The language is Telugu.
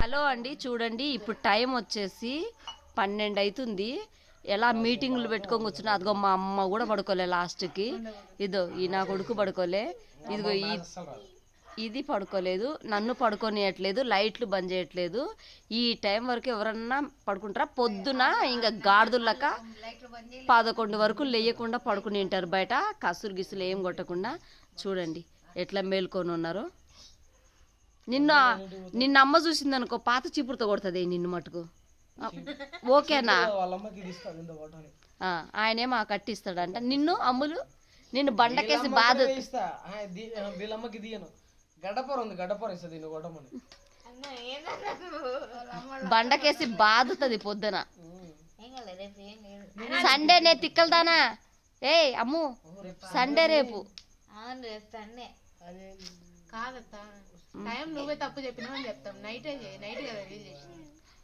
హలో అండి, చూడండి ఇప్పుడు టైం వచ్చేసి 12 అవుతుంది. ఎలా మీటింగ్లు పెట్టుకొని కూర్చున్నా. అదిగో మా అమ్మ కూడా పడుకోలే లాస్ట్కి. ఇదో ఈ నా కొడుకు పడుకోలే. ఇదిగో ఇది పడుకోలేదు, నన్ను పడుకోనియట్లేదు, లైట్లు బంద్ చేయట్లేదు. ఈ టైం వరకు ఎవరన్నా పడుకుంటారా? పొద్దున ఇంకా గాడిదలక 11 వరకు లేయకుండా పడుకుని ఉంటారు బయట, కసురు గిసులు ఏం కొట్టకుండా. చూడండి ఎట్లా మేల్కొని ఉన్నారు. నిన్న అమ్మ చూసింది అనుకో, పాత చీపురుతో కొడుతుంది నిన్ను మటుకు. ఓకేనా? ఆయనేమో కట్టిస్తాడంట నిన్ను. అమ్ములు నిన్ను బండకేసి బాధ బండకేసి బాధుతుంది పొద్దున. సండే నే తిక్కలదానా. ఏయ్ అమ్ము, సండే రేపు. కాదత్తా, టైం నువ్వే తప్పు చెప్పినావు అని చెప్తాం. నైట్ కదా రిలీజ్ చేసి.